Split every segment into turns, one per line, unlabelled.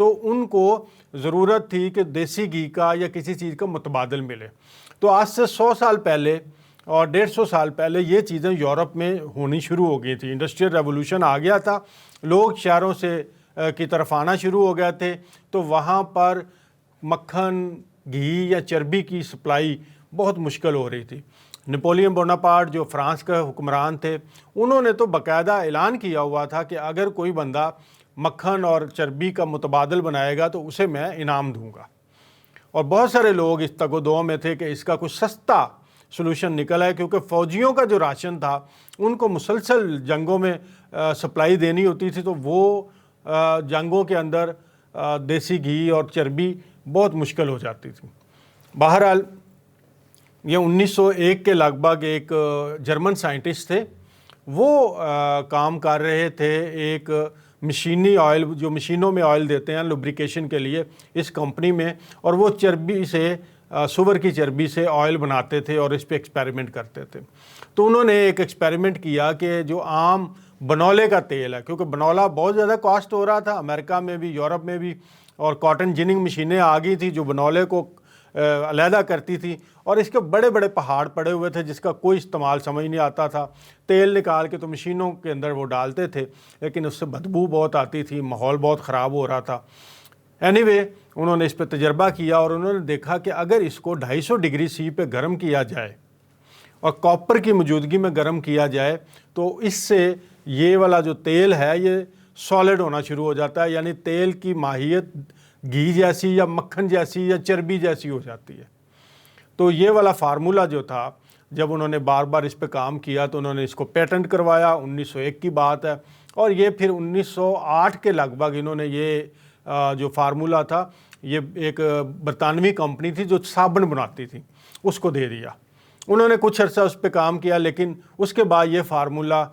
تو ان کو ضرورت تھی کہ دیسی گھی کا یا کسی چیز کا متبادل ملے۔ تو آج سے 100 سال پہلے اور 150 سال پہلے یہ چیزیں یورپ میں ہونی شروع ہو گئی تھیں، انڈسٹریل ریولوشن آ گیا تھا، لوگ شہروں سے کی طرف آنا شروع ہو گئے تھے، تو وہاں پر مکھن، گھی یا چربی کی سپلائی بہت مشکل ہو رہی تھی۔ نپولین بوناپارٹ جو فرانس کا حکمران تھے، انہوں نے تو باقاعدہ اعلان کیا ہوا تھا کہ اگر کوئی بندہ مکھن اور چربی کا متبادل بنائے گا تو اسے میں انعام دوں گا، اور بہت سارے لوگ اس تگ و دو میں تھے کہ اس کا کچھ سستا سلوشن نکلا ہے، کیونکہ فوجیوں کا جو راشن تھا ان کو مسلسل جنگوں میں سپلائی دینی ہوتی تھی، تو وہ جنگوں کے اندر دیسی گھی اور چربی بہت مشکل ہو جاتی تھی۔ بہرحال یہ 1901 کے لگ بھگ ایک جرمن سائنٹسٹ تھے، وہ کام کر رہے تھے ایک مشینی آئل، جو مشینوں میں آئل دیتے ہیں لوبریکیشن کے لیے، اس کمپنی میں، اور وہ چربی سے، سور کی چربی سے آئل بناتے تھے اور اس پہ ایکسپیریمنٹ کرتے تھے۔ تو انہوں نے ایک ایکسپیریمنٹ کیا کہ جو عام بنولے کا تیل ہے، کیونکہ بنولا بہت زیادہ کاسٹ ہو رہا تھا امریکہ میں بھی، یورپ میں بھی، اور کاٹن جننگ مشینیں آ گئی تھی جو بنولے کو علیحدہ کرتی تھی، اور اس کے بڑے بڑے پہاڑ پڑے ہوئے تھے جس کا کوئی استعمال سمجھ نہیں آتا تھا۔ تیل نکال کے تو مشینوں کے اندر وہ ڈالتے تھے، لیکن اس سے بدبو بہت آتی تھی، ماحول بہت خراب ہو رہا تھا۔ اینی وے انہوں نے اس پہ تجربہ کیا اور انہوں نے دیکھا کہ اگر اس کو 250 ڈگری سی پہ گرم کیا جائے اور کاپر کی موجودگی میں گرم کیا جائے تو اس سے یہ والا جو تیل ہے یہ سالڈ ہونا شروع ہو جاتا ہے، یعنی تیل کی ماہیت گھی جیسی یا مکھن جیسی یا چربی جیسی ہو جاتی ہے۔ تو یہ والا فارمولا جو تھا، جب انہوں نے بار بار اس پہ کام کیا تو انہوں نے اس کو پیٹنٹ کروایا، 1901 کی بات ہے، اور یہ پھر 1908 کے لگ بھگ انہوں نے یہ جو فارمولا تھا، یہ ایک برطانوی کمپنی تھی جو صابن بناتی تھی، اس کو دے دیا۔ انہوں نے کچھ عرصہ اس پہ کام کیا، لیکن اس کے بعد یہ فارمولا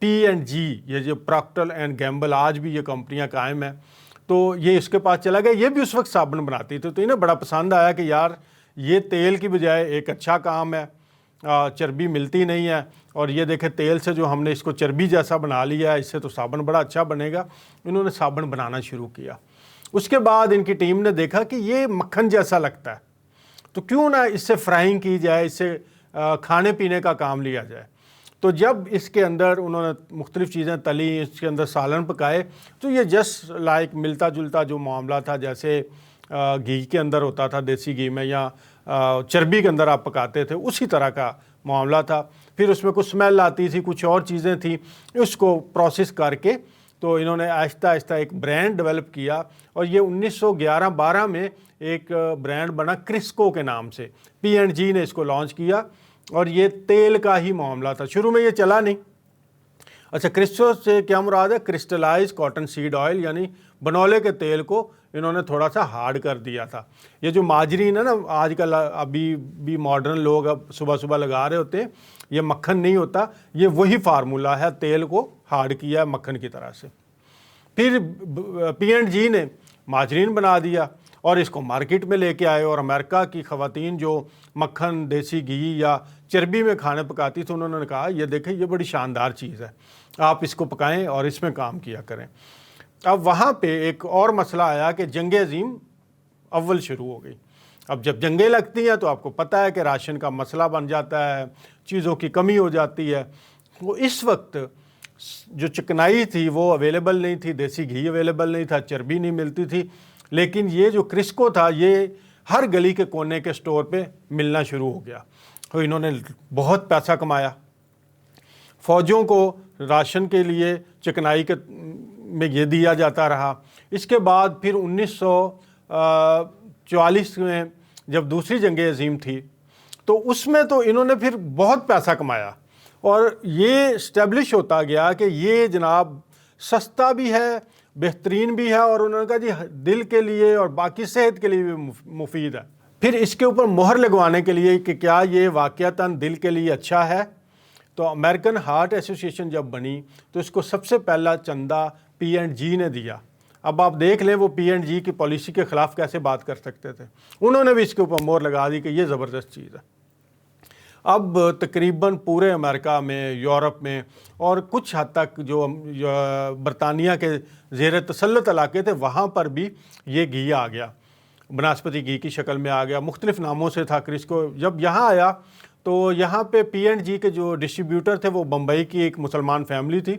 P&G، یہ جو پراکٹر اینڈ گیمبل، آج بھی یہ کمپنیاں قائم ہیں، تو یہ اس کے پاس چلا گیا۔ یہ بھی اس وقت صابن بناتی تھی، تو انہیں بڑا پسند آیا کہ یار یہ تیل کی بجائے ایک اچھا کام ہے، چربی ملتی نہیں ہے، اور یہ دیکھیں تیل سے جو ہم نے اس کو چربی جیسا بنا لیا ہے، اس سے تو صابن بڑا اچھا بنے گا۔ انہوں نے صابن بنانا شروع کیا۔ اس کے بعد ان کی ٹیم نے دیکھا کہ یہ مکھن جیسا لگتا ہے، تو کیوں نہ اس سے فرائنگ کی جائے، اس سے کھانے پینے کا کام لیا جائے۔ تو جب اس کے اندر انہوں نے مختلف چیزیں تلی، اس کے اندر سالن پکائے، تو یہ جسٹ لائک ملتا جلتا جو معاملہ تھا جیسے گھی کے اندر ہوتا تھا، دیسی گھی میں یا چربی کے اندر آپ پکاتے تھے، اسی طرح کا معاملہ تھا۔ پھر اس میں کچھ سمیل آتی تھی، کچھ اور چیزیں تھیں، اس کو پروسیس کر کے تو انہوں نے آہستہ آہستہ ایک برانڈ ڈیولپ کیا، اور یہ 1911-12 میں ایک برانڈ بنا کرسکو کے نام سے۔ P&G نے اس کو لانچ کیا، اور یہ تیل کا ہی معاملہ تھا، شروع میں یہ چلا نہیں۔ اچھا، کرسکو سے کیا مراد ہے؟ کرسٹلائز کاٹن سیڈ آئل، یعنی بنولے کے تیل کو انہوں نے تھوڑا سا ہارڈ کر دیا تھا۔ یہ جو ماجرین ہے نا آج کل، ابھی بھی ماڈرن لوگ اب صبح صبح لگا رہے ہوتے ہیں، یہ مکھن نہیں ہوتا، یہ وہی فارمولا ہے، تیل کو ہارڈ کیا ہے مکھن کی طرح سے۔ پھر P&G نے ماجرین بنا دیا اور اس کو مارکیٹ میں لے کے آئے، اور امریکہ کی خواتین جو مکھن، دیسی گھی یا چربی میں کھانے پکاتی تھی، انہوں نے کہا یہ دیکھیں یہ بڑی شاندار چیز ہے، آپ اس کو پکائیں اور اس میں کام کیا کریں۔ اب وہاں پہ ایک اور مسئلہ آیا کہ جنگ عظیم اول شروع ہو گئی۔ اب جب جنگیں لگتی ہیں تو آپ کو پتہ ہے کہ راشن کا مسئلہ بن جاتا ہے، چیزوں کی کمی ہو جاتی ہے۔ وہ اس وقت جو چکنائی تھی وہ اویلیبل نہیں تھی، دیسی گھی اویلیبل نہیں تھا، چربی نہیں ملتی تھی، لیکن یہ جو کرسکو تھا یہ ہر گلی کے کونے کے سٹور پہ ملنا شروع ہو گیا۔ تو انہوں نے بہت پیسہ کمایا، فوجوں کو راشن کے لیے چکنائی کے میں یہ دیا جاتا رہا۔ اس کے بعد پھر 1944 میں جب دوسری جنگ عظیم تھی تو اس میں تو انہوں نے پھر بہت پیسہ کمایا، اور یہ اسٹیبلش ہوتا گیا کہ یہ جناب سستا بھی ہے، بہترین بھی ہے، اور انہوں نے کہا جی دل کے لیے اور باقی صحت کے لیے بھی مفید ہے۔ پھر اس کے اوپر مہر لگوانے کے لیے کہ کیا یہ واقعتاً دل کے لیے اچھا ہے، تو امریکن ہارٹ ایسوسی ایشن جب بنی تو اس کو سب سے پہلا چندہ P&G نے دیا۔ اب آپ دیکھ لیں وہ P&G کی پالیسی کے خلاف کیسے بات کر سکتے تھے، انہوں نے بھی اس کے اوپر مہر لگا دی کہ یہ زبردست چیز ہے۔ اب تقریباً پورے امریکہ میں، یورپ میں اور کچھ حد تک جو برطانیہ کے زیر تسلط علاقے تھے وہاں پر بھی یہ گھی آ گیا، بناسپتی گھی کی شکل میں آ گیا، مختلف ناموں سے تھا کرسکو۔ جب یہاں آیا تو یہاں پہ P&G کے جو ڈسٹریبیوٹر تھے وہ بمبئی کی ایک مسلمان فیملی تھی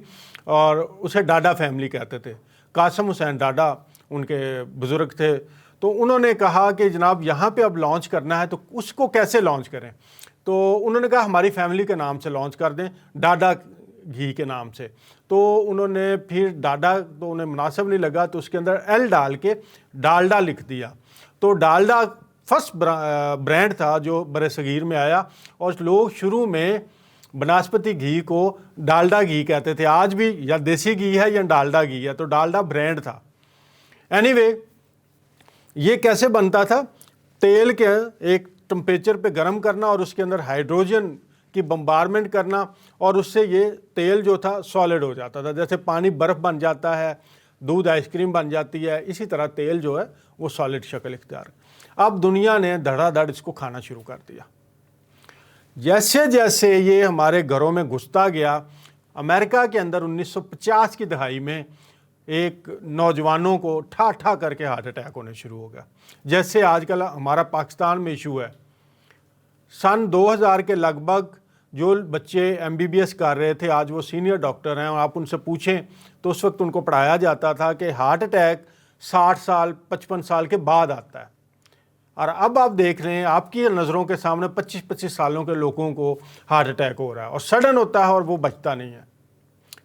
اور اسے ڈاڈا فیملی کہتے تھے، قاسم حسین ڈاڈا ان کے بزرگ تھے۔ تو انہوں نے کہا کہ جناب یہاں پہ اب لانچ کرنا ہے تو اس کو کیسے لانچ کریں، تو انہوں نے کہا ہماری فیملی کے نام سے لانچ کر دیں، ڈاڈا گھی کے نام سے۔ تو انہوں نے پھر ڈاڈا تو انہیں مناسب نہیں لگا تو اس کے اندر ایل ڈال کے ڈالڈا لکھ دیا۔ تو ڈالڈا فرسٹ برانڈ تھا جو برِ صغیر میں آیا اور لوگ شروع میں بناسپتی گھی کو ڈالڈا گھی کہتے تھے، آج بھی یا دیسی گھی ہے یا ڈالڈا گھی ہے، تو ڈالڈا برانڈ تھا۔ اینی وے یہ کیسے بنتا تھا، تیل کے ایک ٹمپریچر پہ گرم کرنا اور اس کے اندر ہائیڈروجن کی بمبارمنٹ کرنا اور اس سے یہ تیل جو تھا سالڈ ہو جاتا تھا، جیسے پانی برف بن جاتا ہے، دودھ آئس کریم بن جاتی ہے، اسی طرح تیل جو ہے وہ سالڈ شکل اختیار۔ اب دنیا نے دھڑا دھڑ اس کو کھانا شروع کر دیا۔ جیسے جیسے یہ ہمارے گھروں میں گھستا گیا، امریکہ کے اندر 1950 کی دہائی میں ایک نوجوانوں کو ٹھا ٹھا کر کے ہارٹ اٹیک ہونے شروع ہو گیا، جیسے آج کل ہمارا پاکستان میں ایشو ہے۔ سن 2000 کے لگ بھگ جو بچے MBBS کر رہے تھے آج وہ سینئر ڈاکٹر ہیں، اور آپ ان سے پوچھیں تو اس وقت ان کو پڑھایا جاتا تھا کہ ہارٹ اٹیک 60 سال 55 سال کے بعد آتا ہے، اور اب آپ دیکھ رہے ہیں آپ کی نظروں کے سامنے 25 سالوں کے لوگوں کو ہارٹ اٹیک ہو رہا ہے اور سڈن ہوتا ہے اور وہ بچتا نہیں ہے۔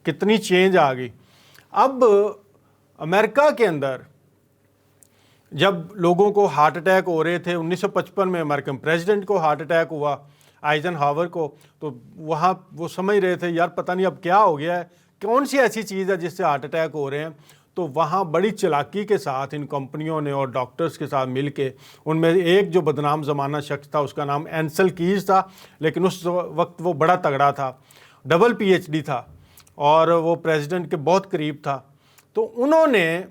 کتنی چینج آ گئی۔ اب امریکہ کے اندر جب لوگوں کو ہارٹ اٹیک ہو رہے تھے، 1955 میں امریکن پریزیڈنٹ کو ہارٹ اٹیک ہوا، آئزن ہاور کو، تو وہاں وہ سمجھ رہے تھے یار پتہ نہیں اب کیا ہو گیا ہے، کون سی ایسی چیز ہے جس سے ہارٹ اٹیک ہو رہے ہیں۔ تو وہاں بڑی چلاکی کے ساتھ ان کمپنیوں نے اور ڈاکٹرز کے ساتھ مل کے، ان میں ایک جو بدنام زمانہ شخص تھا اس کا نام اینسل کیز تھا، لیکن اس وقت وہ بڑا تگڑا تھا، ڈبل PhD تھا اور وہ پریزیڈنٹ کے بہت قریب تھا۔ تو انہوں نے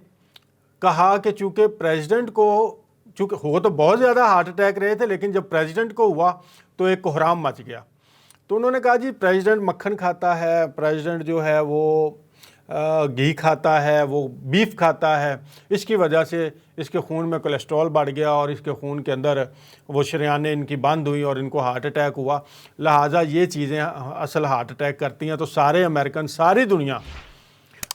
کہا کہ چونکہ پریزیڈنٹ کو، چونکہ ہو تو بہت زیادہ ہارٹ اٹیک رہے تھے لیکن جب پریزیڈنٹ کو ہوا تو ایک کوہرام مچ گیا۔ تو انہوں نے کہا جی پریزیڈنٹ مکھن کھاتا ہے، پریزیڈنٹ جو ہے وہ گھی کھاتا ہے، وہ بیف کھاتا ہے، اس کی وجہ سے اس کے خون میں کولیسٹرول بڑھ گیا اور اس کے خون کے اندر وہ شریانیں ان کی بند ہوئی اور ان کو ہارٹ اٹیک ہوا، لہٰذا یہ چیزیں اصل ہارٹ اٹیک کرتی ہیں۔ تو سارے امریکن، ساری دنیا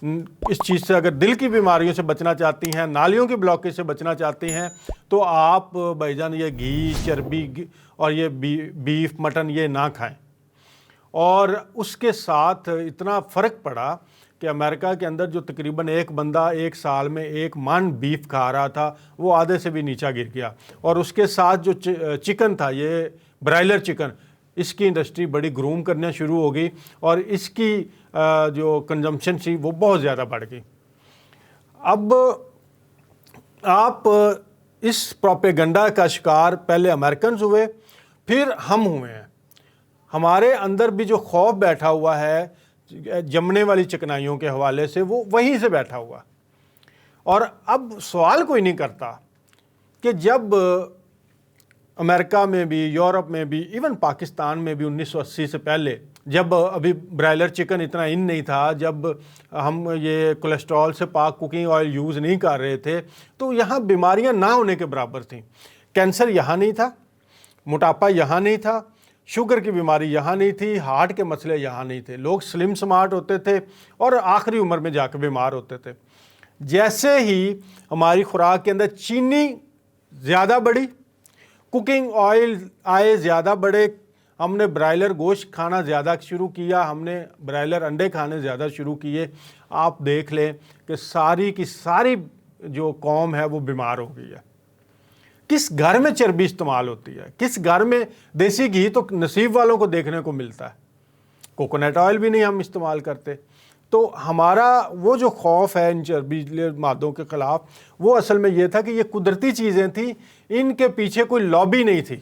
اس چیز سے اگر دل کی بیماریوں سے بچنا چاہتی ہیں، نالیوں کی بلاکیج سے بچنا چاہتی ہیں، تو آپ بھائی جان یہ گھی، چربی اور یہ بیف، مٹن یہ نہ کھائیں۔ اور اس کے ساتھ اتنا فرق پڑا کہ امریکہ کے اندر جو تقریباً ایک بندہ ایک سال میں 1 من بیف کھا رہا تھا وہ آدھے سے بھی نیچا گر گیا، اور اس کے ساتھ جو چکن تھا، یہ برائلر چکن، اس کی انڈسٹری بڑی گروم کرنا شروع ہو گئی اور اس کی جو کنزمپشن تھی وہ بہت زیادہ بڑھ گئی۔ اب آپ اس پروپیگنڈا کا شکار پہلے امریکنز ہوئے، پھر ہم ہوئے ہیں۔ ہمارے اندر بھی جو خوف بیٹھا ہوا ہے جمنے والی چکنائیوں کے حوالے سے، وہ وہیں سے بیٹھا ہوا، اور اب سوال کوئی نہیں کرتا کہ جب امریکہ میں بھی، یورپ میں بھی، ایون پاکستان میں بھی 1980 سے پہلے جب ابھی برائلر چکن اتنا ان نہیں تھا، جب ہم یہ کولیسٹرول سے پاک کوکنگ آئل یوز نہیں کر رہے تھے، تو یہاں بیماریاں نہ ہونے کے برابر تھیں۔ کینسر یہاں نہیں تھا، موٹاپا یہاں نہیں تھا، شوگر کی بیماری یہاں نہیں تھی، ہارٹ کے مسئلے یہاں نہیں تھے، لوگ سلم سمارٹ ہوتے تھے اور آخری عمر میں جا کے بیمار ہوتے تھے۔ جیسے ہی ہماری خوراک کے اندر چینی زیادہ بڑھی، کوکنگ آئل آئے زیادہ بڑھے، ہم نے برائلر گوشت کھانا زیادہ شروع کیا، ہم نے برائلر انڈے کھانے زیادہ شروع کیے، آپ دیکھ لیں کہ ساری کی ساری جو قوم ہے وہ بیمار ہو گئی ہے۔ کس گھر میں چربی استعمال ہوتی ہے، کس گھر میں دیسی گھی تو نصیب والوں کو دیکھنے کو ملتا ہے، کوکونٹ آئل بھی نہیں ہم استعمال کرتے۔ تو ہمارا وہ جو خوف ہے ان چربیلے مادوں کے خلاف، وہ اصل میں یہ تھا کہ یہ قدرتی چیزیں تھیں، ان کے پیچھے کوئی لابی نہیں تھی۔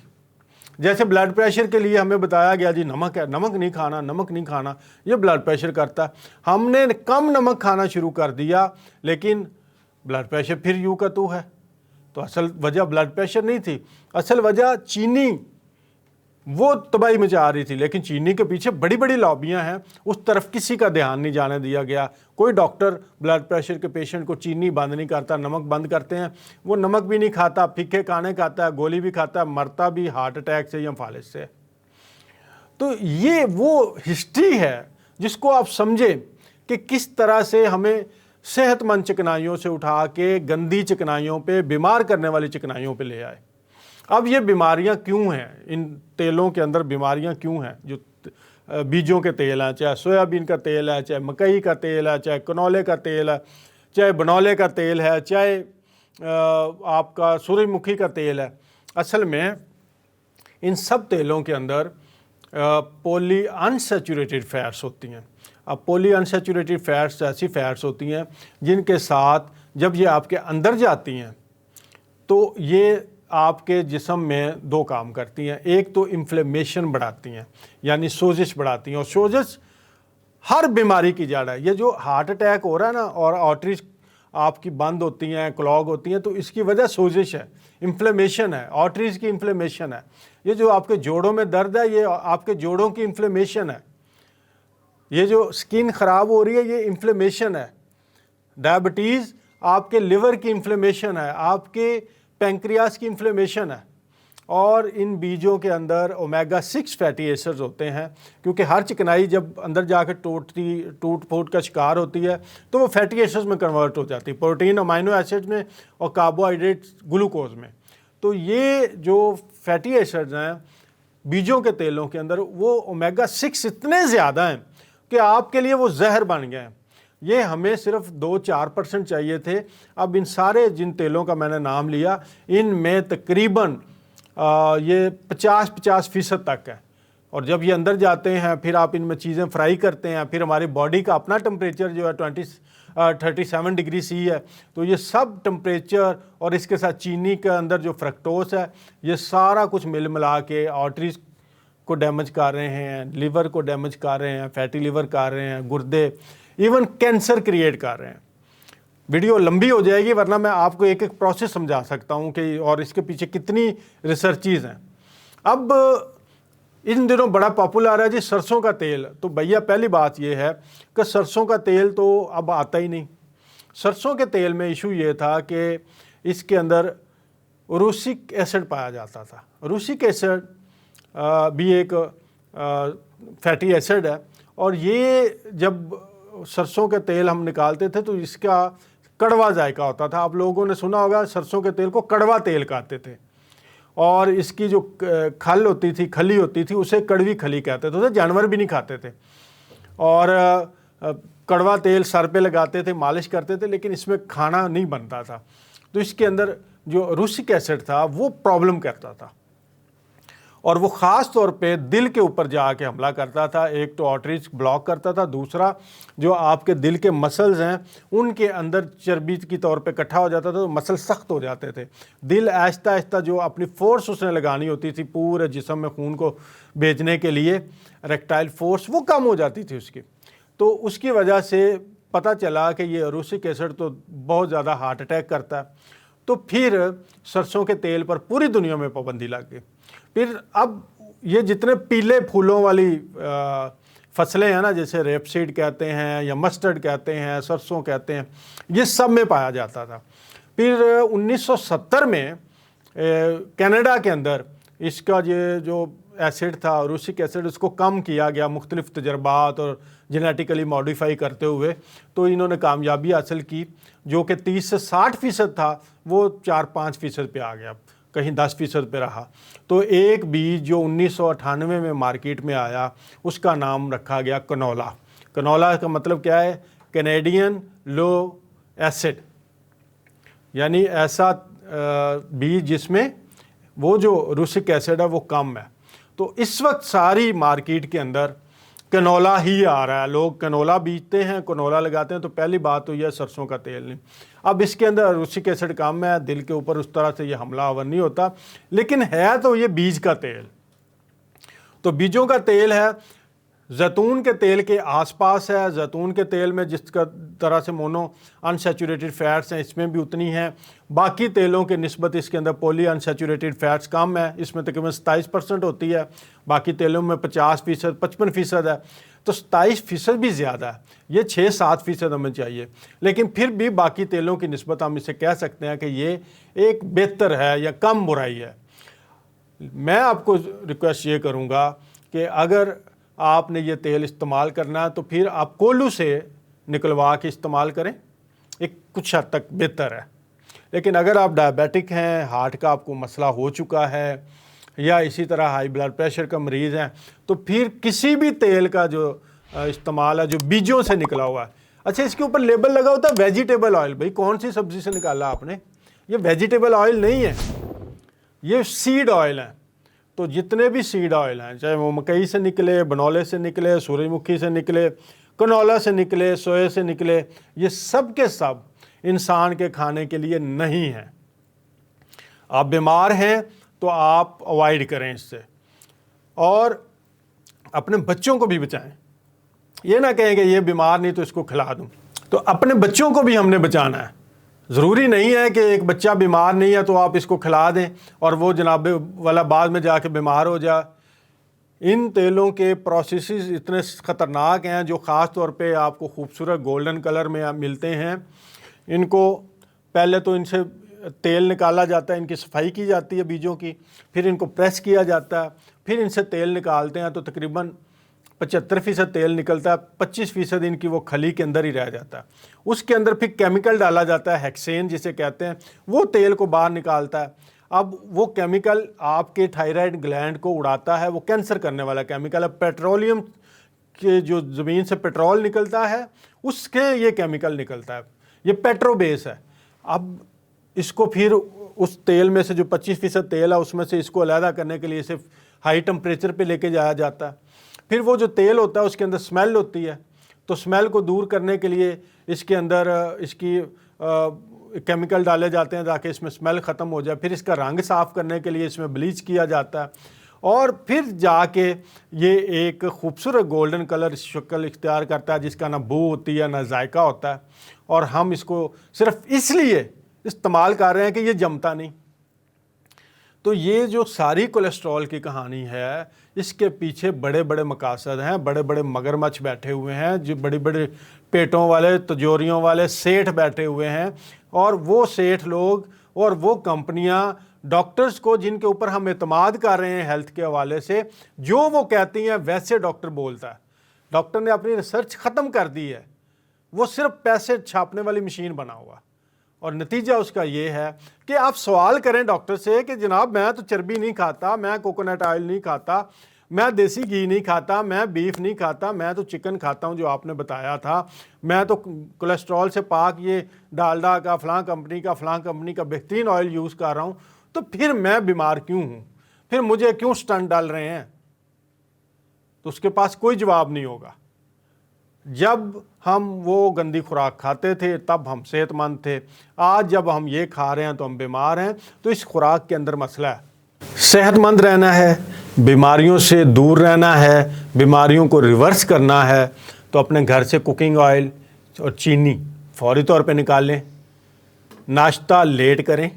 جیسے بلڈ پریشر کے لیے ہمیں بتایا گیا جی نمک ہے، نمک نہیں کھانا، نمک نہیں کھانا، یہ بلڈ پریشر کرتا ہے۔ ہم نے کم نمک کھانا شروع کر دیا لیکن بلڈ پریشر پھر یوں کا تو ہے۔ تو اصل وجہ بلڈ پریشر نہیں تھی، اصل وجہ چینی وہ تباہی مچا رہی تھی، لیکن چینی کے پیچھے بڑی بڑی لابیاں ہیں، اس طرف کسی کا دھیان نہیں جانے دیا گیا۔ کوئی ڈاکٹر بلڈ پریشر کے پیشنٹ کو چینی بند نہیں کرتا، نمک بند کرتے ہیں، وہ نمک بھی نہیں کھاتا، پھیکے کھانے کھاتا ہے، گولی بھی کھاتا ہے، مرتا بھی ہارٹ اٹیک سے یا فالج سے۔ تو یہ وہ ہسٹری ہے جس کو آپ سمجھیں کہ کس طرح سے ہمیں صحت مند چکنائیوں سے اٹھا کے گندی چکنائیوں پہ، بیمار کرنے والی چکنائیوں پہ لے آئے۔ اب یہ بیماریاں کیوں ہیں، ان تیلوں کے اندر بیماریاں کیوں ہیں؟ جو بیجوں کے تیل ہیں، چاہے سویابین کا تیل ہے، چاہے مکئی کا تیل ہے، چاہے کنولے کا تیل ہے، چاہے بنولے کا تیل ہے، چاہے آپ کا سورج مکھی کا تیل ہے، اصل میں ان سب تیلوں کے اندر پولی انسیچوریٹڈ فیٹس ہوتی ہیں۔ اب پولی انسیچوریٹڈ فیٹس ایسی فیٹس ہوتی ہیں جن کے ساتھ جب یہ آپ کے اندر جاتی ہیں تو یہ آپ کے جسم میں دو کام کرتی ہیں۔ ایک تو انفلیمیشن بڑھاتی ہیں، یعنی سوزش بڑھاتی ہیں، اور سوزش ہر بیماری کی جڑ ہے۔ یہ جو ہارٹ اٹیک ہو رہا ہے نا، اور آرٹریز آپ کی بند ہوتی ہیں، کلاگ ہوتی ہیں، تو اس کی وجہ سوزش ہے، انفلیمیشن ہے، آرٹریز کی انفلیمیشن ہے۔ یہ جو آپ کے جوڑوں میں درد ہے، یہ آپ کے جوڑوں کی انفلیمیشن ہے۔ یہ جو سکن خراب ہو رہی ہے، یہ انفلیمیشن ہے۔ ڈائبٹیز آپ کے لیور کی انفلیمیشن ہے، آپ کے پینکریاس کی انفلیمیشن ہے۔ اور ان بیجوں کے اندر اومیگا 6 فیٹی ایسڈز ہوتے ہیں، کیونکہ ہر چکنائی جب اندر جا کے ٹوٹ پھوٹ کا شکار ہوتی ہے تو وہ فیٹی ایسڈز میں کنورٹ ہو جاتی ہے، پروٹین امینو ایسڈ میں اور کاربوہائیڈریٹ گلوکوز میں۔ تو یہ جو فیٹی ایسڈز ہیں بیجوں کے تیلوں کے اندر، وہ اومیگا 6 اتنے زیادہ ہیں کہ آپ کے لیے وہ زہر بن گئے ہیں۔ یہ ہمیں صرف 2-4% چاہیے تھے۔ اب ان سارے جن تیلوں کا میں نے نام لیا، ان میں تقریباً یہ 50% تک ہے۔ اور جب یہ اندر جاتے ہیں، پھر آپ ان میں چیزیں فرائی کرتے ہیں، پھر ہماری باڈی کا اپنا ٹمپریچر جو ہے 37 ڈگری سی ہے، تو یہ سب ٹمپریچر اور اس کے ساتھ چینی کے اندر جو فرکٹوز ہے، یہ سارا کچھ مل ملا کے آرٹریز کو ڈیمیج کر رہے ہیں، لیور کو ڈیمیج کر رہے ہیں، فیٹی لیور کر رہے ہیں، گردے، ایون کینسر کریٹ کر رہے ہیں۔ ویڈیو لمبی ہو جائے گی، ورنہ میں آپ کو ایک ایک پروسیس سمجھا سکتا ہوں کہ اور اس کے پیچھے کتنی ریسرچیز ہیں۔ اب ان دنوں بڑا پاپولر ہے جی سرسوں کا تیل۔ تو بھیا پہلی بات یہ ہے کہ سرسوں کا تیل تو اب آتا ہی نہیں۔ سرسوں کے تیل میں ایشو یہ تھا کہ اس کے اندر روسک ایسڈ پایا جاتا تھا۔ روسک ایسڈ بھی ایک فیٹی ایسڈ ہے، اور یہ جب سرسوں کے تیل ہم نکالتے تھے تو اس کا کڑوا ذائقہ ہوتا تھا۔ آپ لوگوں نے سنا ہوگا سرسوں کے تیل کو کڑوا تیل کہتے تھے، اور اس کی جو کھل ہوتی تھی، کھلی ہوتی تھی، اسے کڑوی کھلی کہتے تھے، جانور بھی نہیں کھاتے تھے۔ اور کڑوا تیل سر پہ لگاتے تھے، مالش کرتے تھے، لیکن اس میں کھانا نہیں بنتا تھا۔ تو اس کے اندر جو روسک ایسڈ تھا وہ پرابلم کرتا تھا، اور وہ خاص طور پہ دل کے اوپر جا کے حملہ کرتا تھا۔ ایک تو آرٹریز بلاک کرتا تھا، دوسرا جو آپ کے دل کے مسلز ہیں ان کے اندر چربی کی طور پہ اکٹھا ہو جاتا تھا، تو مسل سخت ہو جاتے تھے۔ دل آہستہ آہستہ جو اپنی فورس اس نے لگانی ہوتی تھی پورے جسم میں خون کو بھیجنے کے لیے، ریکٹائل فورس، وہ کم ہو جاتی تھی اس کی۔ تو اس کی وجہ سے پتہ چلا کہ یہ روسک ایسڈ تو بہت زیادہ ہارٹ اٹیک کرتا ہے۔ تو پھر سرسوں کے تیل پر پوری دنیا میں پابندی لگ گئی۔ پھر اب یہ جتنے پیلے پھولوں والی فصلیں ہیں نا، جیسے ریپ سیڈ کہتے ہیں یا مسٹرڈ کہتے ہیں، سرسوں کہتے ہیں، یہ سب میں پایا جاتا تھا۔ پھر 1970 میں کینیڈا کے اندر اس کا یہ جو ایسڈ تھا، روسک ایسڈ، اس کو کم کیا گیا مختلف تجربات اور جینیٹیکلی ماڈیفائی کرتے ہوئے۔ تو انہوں نے کامیابی حاصل کی، جو کہ 30 سے 60% تھا وہ 4-5% پہ آ گیا، کہیں 10% پہ رہا۔ تو ایک بیج جو 1998 میں مارکیٹ میں آیا، اس کا نام رکھا گیا کنولا۔ کنولا کا مطلب کیا ہے؟ کینیڈین لو ایسڈ، یعنی ایسا بیج جس میں وہ جو روسک ایسڈ ہے وہ کم ہے۔ تو اس وقت ساری مارکیٹ کے اندر کنولا ہی آ رہا ہے۔ لوگ کنولا بیجتے ہیں، کنولا لگاتے ہیں، تو پہلی بات تو یہ سرسوں کا تیل نہیں۔ اب اس کے اندر روسک ایسڈ کم ہے، دل کے اوپر اس طرح سے یہ حملہ آور نہیں ہوتا، لیکن ہے تو یہ بیج کا تیل۔ تو بیجوں کا تیل ہے، زیتون کے تیل کے آس پاس ہے. زیتون کے تیل میں جس کا طرح سے مونو انسیچوریٹڈ فیٹس ہیں اس میں بھی اتنی ہیں. باقی تیلوں کے نسبت اس کے اندر پولی انسیچوریٹڈ فیٹس کم ہے, اس میں تقریباً 27% ہوتی ہے. باقی تیلوں میں 50%, 55% ہے. تو 27% بھی زیادہ ہے. یہ 6-7% ہمیں چاہیے, لیکن پھر بھی باقی تیلوں کی نسبت ہم اسے کہہ سکتے ہیں کہ یہ ایک بہتر ہے یا کم برائی ہے. میں آپ کو ریکویسٹ یہ کروں گا کہ اگر آپ نے یہ تیل استعمال کرنا ہے تو پھر آپ کولو سے نکلوا کے استعمال کریں, ایک کچھ حد تک بہتر ہے. لیکن اگر آپ ڈائبیٹک ہیں, ہارٹ کا آپ کو مسئلہ ہو چکا ہے, یا اسی طرح ہائی بلڈ پریشر کا مریض ہیں, تو پھر کسی بھی تیل کا جو استعمال ہے جو بیجوں سے نکلا ہوا ہے. اچھا, اس کے اوپر لیبل لگا ہوتا ہے ویجیٹیبل آئل. بھئی کون سی سبزی سے نکالا آپ نے؟ یہ ویجیٹیبل آئل نہیں ہے, یہ سیڈ آئل ہیں. تو جتنے بھی سیڈ آئل ہیں, چاہے وہ مکئی سے نکلے, بنولے سے نکلے, سورج مکھی سے نکلے, کنولا سے نکلے, سوئے سے نکلے, یہ سب کے سب انسان کے کھانے کے لیے نہیں ہیں. آپ بیمار ہیں تو آپ اوائڈ کریں اس سے, اور اپنے بچوں کو بھی بچائیں. یہ نہ کہیں کہ یہ بیمار نہیں تو اس کو کھلا دوں. تو اپنے بچوں کو بھی ہم نے بچانا ہے. ضروری نہیں ہے کہ ایک بچہ بیمار نہیں ہے تو آپ اس کو کھلا دیں اور وہ جناب والا بعد میں جا کے بیمار ہو جائے. ان تیلوں کے پروسیسز اتنے خطرناک ہیں جو خاص طور پہ آپ کو خوبصورت گولڈن کلر میں ملتے ہیں. ان کو پہلے تو ان سے تیل نکالا جاتا ہے, ان کی صفائی کی جاتی ہے بیجوں کی, پھر ان کو پریس کیا جاتا ہے, پھر ان سے تیل نکالتے ہیں تو تقریباً 75% تیل نکلتا ہے, 25% ان کی وہ کھلی کے اندر ہی رہ جاتا ہے. اس کے اندر پھر کیمیکل ڈالا جاتا ہے, ہیکسین جسے کہتے ہیں, وہ تیل کو باہر نکالتا ہے. اب وہ کیمیکل آپ کے تھائرائیڈ گلینڈ کو اڑاتا ہے, وہ کینسر کرنے والا کیمیکل ہے. پیٹرولیم کے جو زمین سے پیٹرول نکلتا ہے اس کے یہ کیمیکل نکلتا ہے, یہ پیٹرو بیس ہے. اب اس کو پھر اس تیل میں سے جو 25% تیل ہے اس میں سے اس کو علیحدہ کرنے کے لیے صرف ہائی ٹمپریچر پہ لے کے جایا جاتا ہے. پھر وہ جو تیل ہوتا ہے اس کے اندر سمیل ہوتی ہے, تو سمیل کو دور کرنے کے لیے اس کے اندر اس کی کیمیکل ڈالے جاتے ہیں تاکہ اس میں سمیل ختم ہو جائے. پھر اس کا رنگ صاف کرنے کے لیے اس میں بلیچ کیا جاتا ہے, اور پھر جا کے یہ ایک خوبصورت گولڈن کلر شکل اختیار کرتا ہے جس کا نہ بو ہوتی ہے نہ ذائقہ ہوتا ہے. اور ہم اس کو صرف اس لیے استعمال کر رہے ہیں کہ یہ جمتا نہیں. تو یہ جو ساری کولیسٹرول کی کہانی ہے اس کے پیچھے بڑے بڑے مقاصد ہیں. بڑے بڑے مگرمچھ بیٹھے ہوئے ہیں, جو بڑے بڑے پیٹوں والے, تجوریوں والے سیٹھ بیٹھے ہوئے ہیں. اور وہ سیٹھ لوگ اور وہ کمپنیاں ڈاکٹرز کو, جن کے اوپر ہم اعتماد کر رہے ہیں ہیلتھ کے حوالے سے, جو وہ کہتی ہیں ویسے ڈاکٹر بولتا ہے. ڈاکٹر نے اپنی ریسرچ ختم کر دی ہے, وہ صرف پیسے چھاپنے والی مشین بنا ہوا. اور نتیجہ اس کا یہ ہے کہ آپ سوال کریں ڈاکٹر سے کہ جناب میں تو چربی نہیں کھاتا, میں کوکونٹ آئل نہیں کھاتا, میں دیسی گھی نہیں کھاتا, میں بیف نہیں کھاتا, میں تو چکن کھاتا ہوں جو آپ نے بتایا تھا, میں تو کولیسٹرول سے پاک یہ ڈالڈا کا فلاں کمپنی کا بہترین آئل یوز کر رہا ہوں, تو پھر میں بیمار کیوں ہوں, پھر مجھے کیوں سٹنٹ ڈال رہے ہیں؟ تو اس کے پاس کوئی جواب نہیں ہوگا. جب ہم وہ گندی خوراک کھاتے تھے تب ہم صحت مند تھے. آج جب ہم یہ کھا رہے ہیں تو ہم بیمار ہیں. تو اس خوراک کے اندر مسئلہ ہے. صحت مند رہنا ہے, بیماریوں سے دور رہنا ہے, بیماریوں کو ریورس کرنا ہے, تو اپنے گھر سے کوکنگ آئل اور چینی فوری طور پہ نکال لیں. ناشتہ لیٹ کریں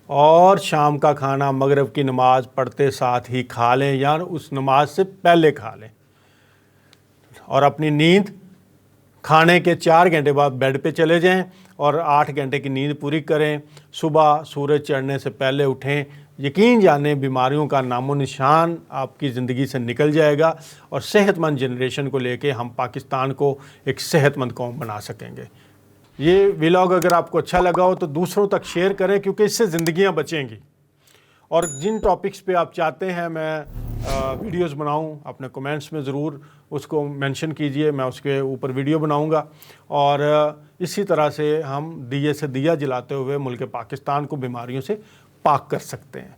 اور شام کا کھانا مغرب کی نماز پڑھتے ساتھ ہی کھا لیں یا اس نماز سے پہلے کھا لیں. اور اپنی نیند کھانے کے 4 گھنٹے بعد بیڈ پہ چلے جائیں اور 8 گھنٹے کی نیند پوری کریں. صبح سورج چڑھنے سے پہلے اٹھیں. یقین جانیں بیماریوں کا نام و نشان آپ کی زندگی سے نکل جائے گا, اور صحت مند جنریشن کو لے کے ہم پاکستان کو ایک صحت مند قوم بنا سکیں گے. یہ ولاگ اگر آپ کو اچھا لگا ہو تو دوسروں تک شیئر کریں, کیونکہ اس سے زندگیاں بچیں گی. اور جن ٹاپکس پہ آپ چاہتے ہیں میں ویڈیوز بناؤں, اپنے کومنٹس میں ضرور اس کو مینشن کیجئے, میں اس کے اوپر ویڈیو بناؤں گا. اور اسی طرح سے ہم دیے سے دیا جلاتے ہوئے ملک پاکستان کو بیماریوں سے پاک کر سکتے ہیں.